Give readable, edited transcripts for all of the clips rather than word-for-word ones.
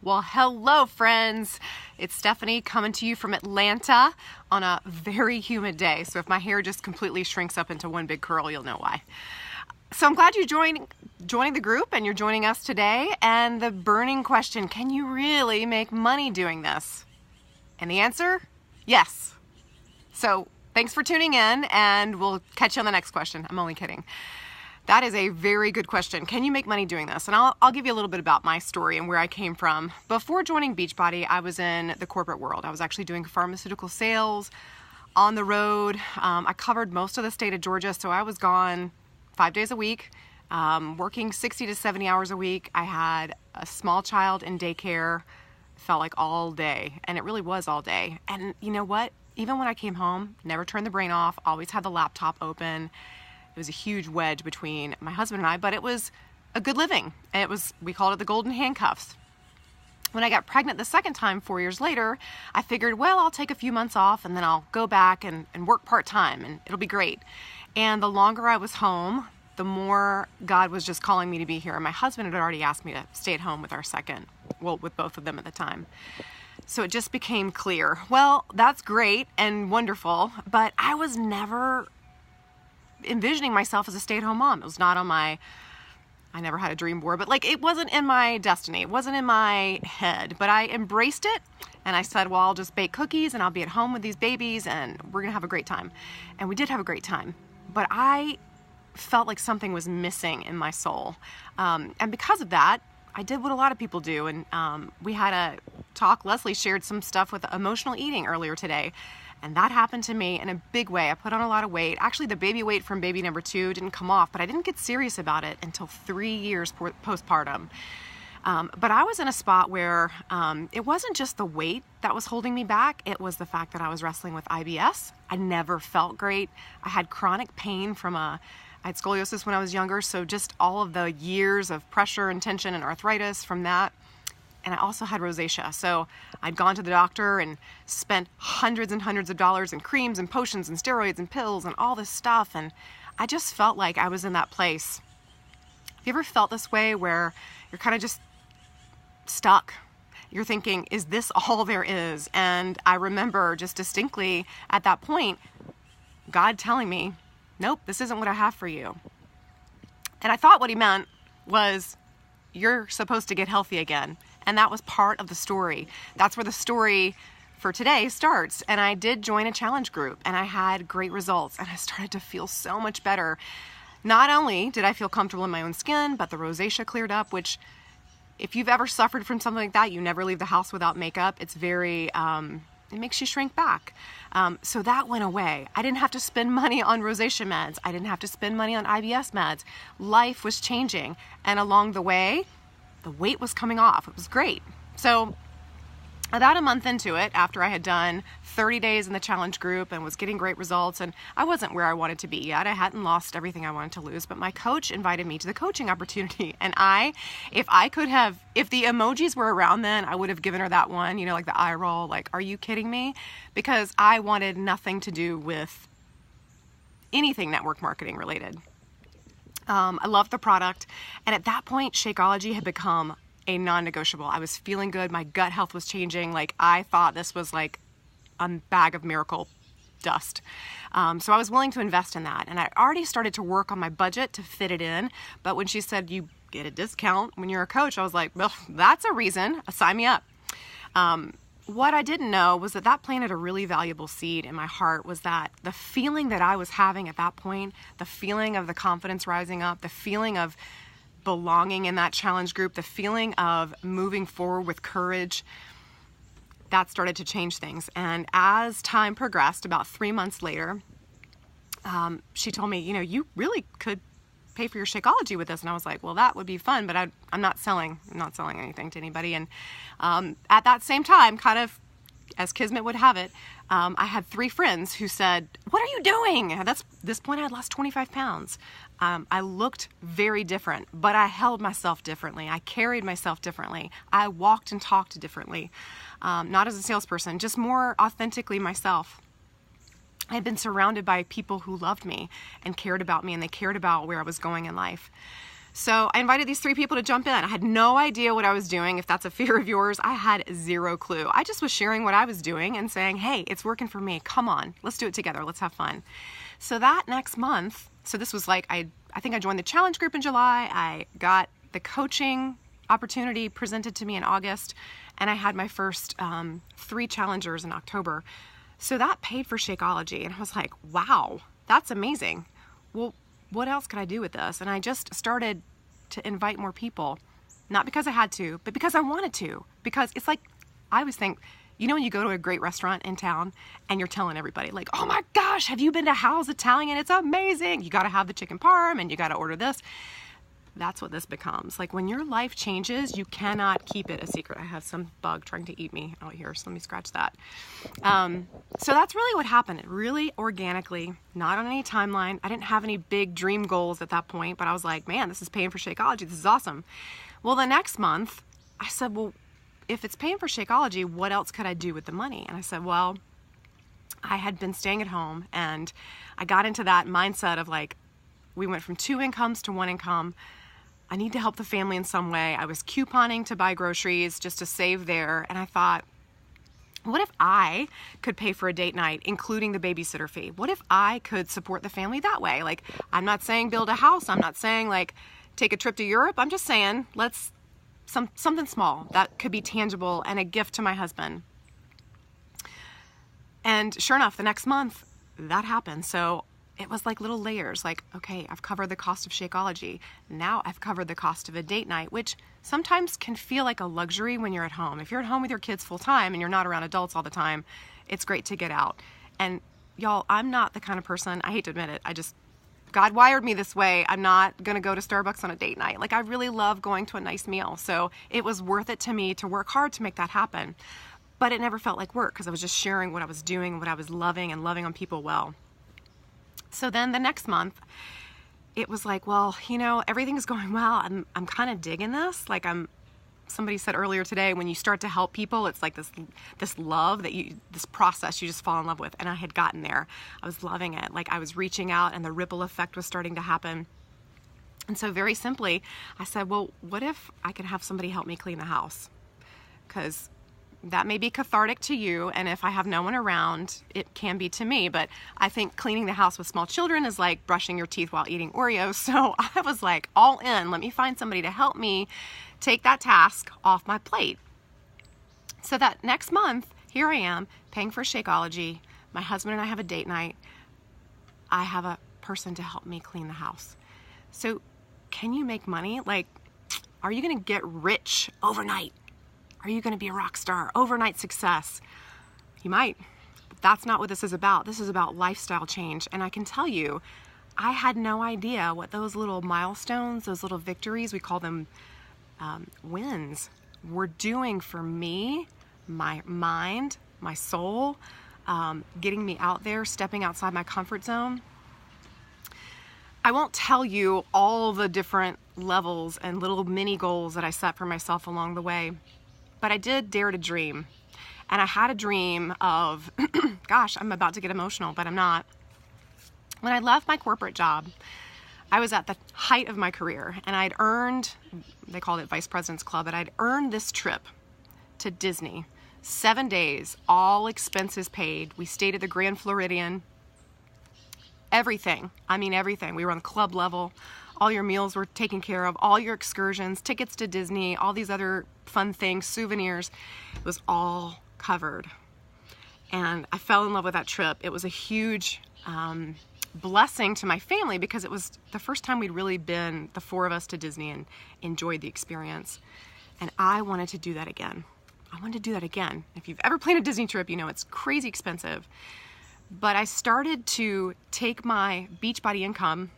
Well, hello, friends. It's Stephanie coming to you from Atlanta on a very humid day. So if my hair just completely shrinks up into one big curl, you'll know why. So I'm glad you're joining the group and you're joining us today. And the burning question, can you really make money doing this? And the answer, yes. So thanks for tuning in, and we'll catch you on the next question. I'm only kidding. That is a very good question. Can you make money doing this? And I'll give you a little bit about my story and where I came from. Before joining Beachbody, I was in the corporate world. I was actually doing pharmaceutical sales on the road. I covered most of the state of Georgia, so I was gone 5 days a week, working 60 to 70 hours a week. I had a small child in daycare. Felt like all day, and it really was all day. And you know what? Even when I came home, never turned the brain off, always had the laptop open. It was a huge wedge between my husband and I, but it was a good living. We called it the golden handcuffs. When I got pregnant the second time 4 years later, I figured, well, I'll take a few months off and then I'll go back and work part-time and it'll be great. And the longer I was home, the more God was just calling me to be here. And my husband had already asked me to stay at home with with both of them at the time. So it just became clear, well, that's great and wonderful, but I was never envisioning myself as a stay-at-home mom. It was not on I never had a dream board, but it wasn't in my destiny. It wasn't in my head, but I embraced it and I said, well, I'll just bake cookies and I'll be at home with these babies and we're going to have a great time. And we did have a great time, but I felt like something was missing in my soul. And because of that, I did what a lot of people do. And we had a talk. Leslie shared some stuff with emotional eating earlier today. And that happened to me in a big way. I put on a lot of weight. Actually, the baby weight from baby number 2 didn't come off, but I didn't get serious about it until 3 years postpartum. But I was in a spot where it wasn't just the weight that was holding me back. It was the fact that I was wrestling with IBS. I never felt great. I had chronic pain I had scoliosis when I was younger, so just all of the years of pressure and tension and arthritis from that. And I also had rosacea. So I'd gone to the doctor and spent hundreds and hundreds of dollars in creams and potions and steroids and pills and all this stuff. And I just felt like I was in that place. Have you ever felt this way where you're kind of just stuck? You're thinking, is this all there is? And I remember just distinctly at that point, God telling me, nope, this isn't what I have for you. And I thought what he meant was, you're supposed to get healthy again. And that was part of the story. That's where the story for today starts. And I did join a challenge group and I had great results and I started to feel so much better. Not only did I feel comfortable in my own skin, but the rosacea cleared up, which if you've ever suffered from something like that, you never leave the house without makeup. It's it makes you shrink back. So that went away. I didn't have to spend money on rosacea meds. I didn't have to spend money on IBS meds. Life was changing. And along the way, the weight was coming off. It was great. So about a month into it, after I had done 30 days in the challenge group and was getting great results, and I wasn't where I wanted to be yet. I hadn't lost everything I wanted to lose, but my coach invited me to the coaching opportunity. And if the emojis were around then, I would have given her that one, like the eye roll, like, are you kidding me? Because I wanted nothing to do with anything network marketing related. I loved the product. And at that point, Shakeology had become a non-negotiable. I was feeling good. My gut health was changing. I thought this was like a bag of miracle dust. So I was willing to invest in that. And I already started to work on my budget to fit it in. But when she said you get a discount when you're a coach, I was like, well, that's a reason. Sign me up. What I didn't know was that planted a really valuable seed in my heart, was that the feeling that I was having at that point, the feeling of the confidence rising up, the feeling of belonging in that challenge group, the feeling of moving forward with courage, that started to change things. And as time progressed, about 3 months later, she told me, you really could pay for your Shakeology with this. And I was like, well, that would be fun, but I'm not selling anything to anybody. And at that same time, kind of as Kismet would have it, I had 3 friends who said, what are you doing? At this point, I had lost 25 pounds. I looked very different, but I held myself differently. I carried myself differently. I walked and talked differently, not as a salesperson, just more authentically myself. I had been surrounded by people who loved me and cared about me, and they cared about where I was going in life. So I invited these 3 people to jump in. I had no idea what I was doing. If that's a fear of yours, I had 0 clue. I just was sharing what I was doing and saying, hey, it's working for me. Come on, let's do it together. Let's have fun. So that next month, so this was like, I think I joined the challenge group in July. I got the coaching opportunity presented to me in August, and I had my first 3 challengers in October. So that paid for Shakeology, and I was like, wow, that's amazing. Well, what else could I do with this? And I just started to invite more people, not because I had to, but because I wanted to. Because it's like, I always think, you know, when you go to a great restaurant in town and you're telling everybody like, oh my gosh, have you been to Hal's Italian? It's amazing. You got to have the chicken parm and you got to order this. That's what this becomes. Like when your life changes, you cannot keep it a secret. I have some bug trying to eat me out here, so let me scratch that. So that's really what happened. It really organically, not on any timeline. I didn't have any big dream goals at that point, but I was like, man, this is paying for Shakeology. This is awesome. Well, the next month, I said, well, if it's paying for Shakeology, what else could I do with the money? And I said, well, I had been staying at home, and I got into that mindset of like, we went from 2 incomes to 1 income. I need to help the family in some way. I was couponing to buy groceries just to save there. And I thought, what if I could pay for a date night, including the babysitter fee? What if I could support the family that way? Like, I'm not saying build a house. I'm not saying like take a trip to Europe. I'm just saying let's something small that could be tangible and a gift to my husband. And sure enough, the next month that happened. So it was like little layers, like, okay, I've covered the cost of Shakeology. Now I've covered the cost of a date night, which sometimes can feel like a luxury when you're at home. If you're at home with your kids full time and you're not around adults all the time, it's great to get out. And y'all, I'm not the kind of person, I hate to admit it, God wired me this way. I'm not gonna go to Starbucks on a date night. Like I really love going to a nice meal. So it was worth it to me to work hard to make that happen. But it never felt like work because I was just sharing what I was doing, what I was loving, and loving on people well. So then the next month, it was like, well, you know, everything's going well. I'm kind of digging this. Like somebody said earlier today, when you start to help people, it's like this love that this process you just fall in love with. And I had gotten there. I was loving it. Like I was reaching out and the ripple effect was starting to happen. And so very simply, I said, well, what if I could have somebody help me clean the house? Because that may be cathartic to you, and if I have no one around, it can be to me, but I think cleaning the house with small children is like brushing your teeth while eating Oreos, so I was like, all in, let me find somebody to help me take that task off my plate. So that next month, here I am, paying for Shakeology, my husband and I have a date night, I have a person to help me clean the house. So can you make money? Like, are you gonna get rich overnight? Are you going to be a rock star? Overnight success? You might. But that's not what this is about. This is about lifestyle change. And I can tell you, I had no idea what those little milestones, those little victories, we call them wins, were doing for me, my mind, my soul, getting me out there, stepping outside my comfort zone. I won't tell you all the different levels and little mini goals that I set for myself along the way. But I did dare to dream. And I had a dream of, gosh, I'm about to get emotional, but I'm not. When I left my corporate job, I was at the height of my career, and I'd earned, they called it Vice President's Club, but I'd earned this trip to Disney. 7 days, all expenses paid. We stayed at the Grand Floridian. Everything. I mean everything. We were on club level. All your meals were taken care of, all your excursions, tickets to Disney, all these other fun things, souvenirs. It was all covered. And I fell in love with that trip. It was a huge blessing to my family because it was the first time we'd really been, the 4 of us, to Disney and enjoyed the experience. And I wanted to do that again. I wanted to do that again. If you've ever planned a Disney trip, you know it's crazy expensive. But I started to take my Beachbody income.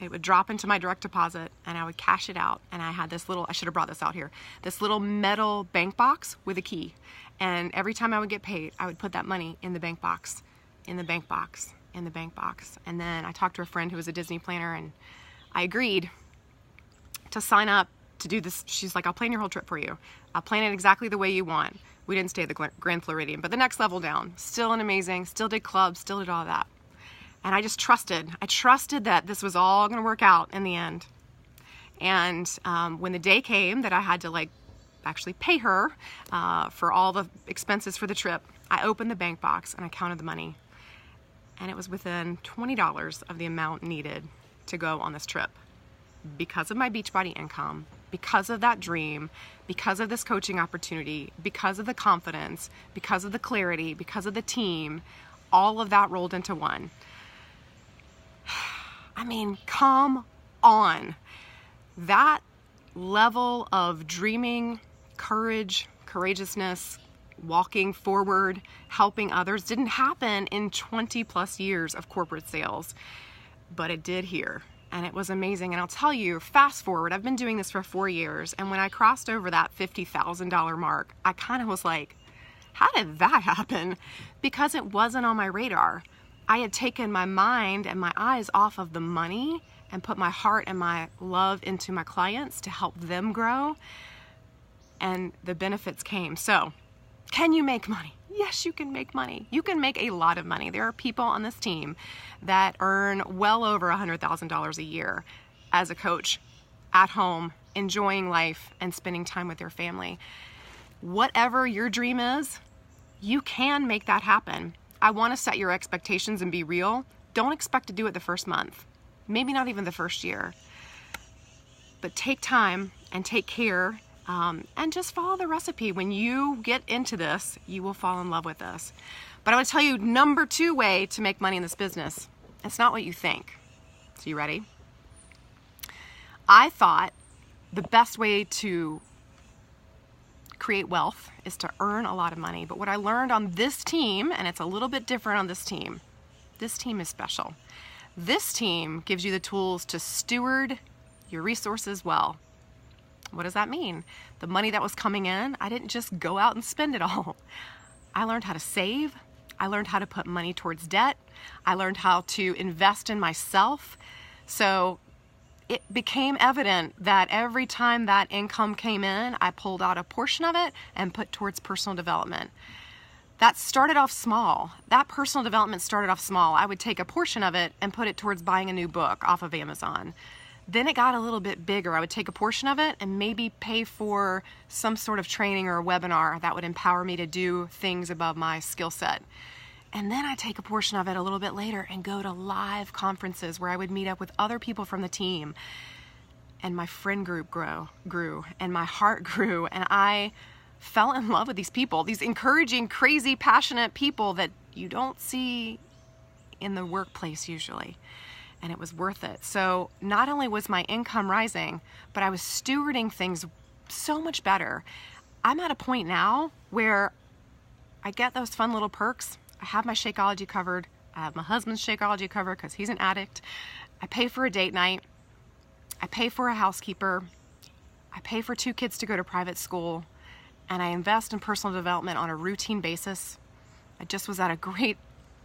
It would drop into my direct deposit and I would cash it out. And I had this little, I should have brought this out here, this little metal bank box with a key. And every time I would get paid, I would put that money in the bank box, in the bank box, in the bank box. And then I talked to a friend who was a Disney planner and I agreed to sign up to do this. She's like, I'll plan your whole trip for you. I'll plan it exactly the way you want. We didn't stay at the Grand Floridian, but the next level down, still an amazing, still did clubs, still did all that. And I just trusted. I trusted that this was all going to work out in the end. And when the day came that I had to actually pay her for all the expenses for the trip, I opened the bank box and I counted the money. And it was within $20 of the amount needed to go on this trip because of my Beachbody income, because of that dream, because of this coaching opportunity, because of the confidence, because of the clarity, because of the team. All of that rolled into one. I mean, come on. That level of dreaming, courage, courageousness, walking forward, helping others didn't happen in 20 plus years of corporate sales, but it did here. And it was amazing. And I'll tell you, fast forward, I've been doing this for 4 years. And when I crossed over that $50,000 mark, I kind of was like, how did that happen? Because it wasn't on my radar. I had taken my mind and my eyes off of the money and put my heart and my love into my clients to help them grow. And the benefits came. So, can you make money? Yes, you can make money. You can make a lot of money. There are people on this team that earn well over $100,000 a year as a coach at home, enjoying life and spending time with their family. Whatever your dream is, you can make that happen. I want to set your expectations and be real. Don't expect to do it the first month, maybe not even the first year. But take time and take care. And just follow the recipe. When you get into this, you will fall in love with this. But I want to tell you, number 2 way to make money in this business. It's not what you think. So you ready? I thought the best way to create wealth is to earn a lot of money. But what I learned on this team, and it's a little bit different on this team is special. This team gives you the tools to steward your resources well. What does that mean? The money that was coming in, I didn't just go out and spend it all. I learned how to save. I learned how to put money towards debt. I learned how to invest in myself. So it became evident that every time that income came in, I pulled out a portion of it and put towards personal development. That started off small. That personal development started off small. I would take a portion of it and put it towards buying a new book off of Amazon. Then it got a little bit bigger. I would take a portion of it and maybe pay for some sort of training or a webinar that would empower me to do things above my skill set. And then I take a portion of it a little bit later and go to live conferences where I would meet up with other people from the team. And my friend group grew, and my heart grew, and I fell in love with these people, these encouraging, crazy, passionate people that you don't see in the workplace usually. And it was worth it. So not only was my income rising, but I was stewarding things so much better. I'm at a point now where I get those fun little perks. I have my Shakeology covered. I have my husband's Shakeology covered because he's an addict. I pay for a date night. I pay for a housekeeper. I pay for 2 kids to go to private school. And I invest in personal development on a routine basis. I just was at a great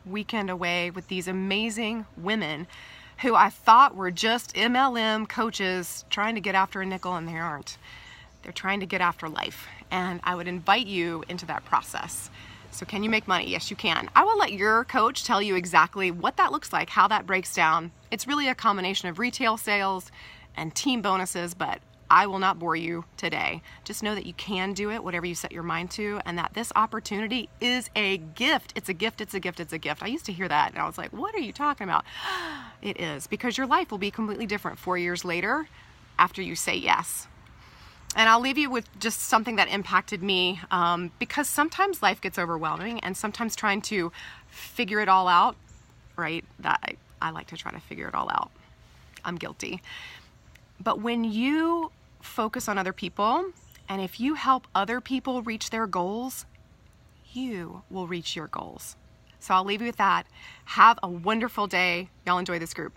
weekend away with these amazing women who I thought were just MLM coaches trying to get after a nickel, and they aren't. They're trying to get after life. And I would invite you into that process. So can you make money? Yes, you can. I will let your coach tell you exactly what that looks like, how that breaks down. It's really a combination of retail sales and team bonuses, but I will not bore you today. Just know that you can do it, whatever you set your mind to, and that this opportunity is a gift. It's a gift, it's a gift, it's a gift. I used to hear that, and I was like, what are you talking about? It is, because your life will be completely different 4 years later after you say yes. And I'll leave you with just something that impacted me, because sometimes life gets overwhelming, and sometimes trying to figure it all out, right? That I like to try to figure it all out. I'm guilty. But when you focus on other people, and if you help other people reach their goals, you will reach your goals. So I'll leave you with that. Have a wonderful day. Y'all enjoy this group.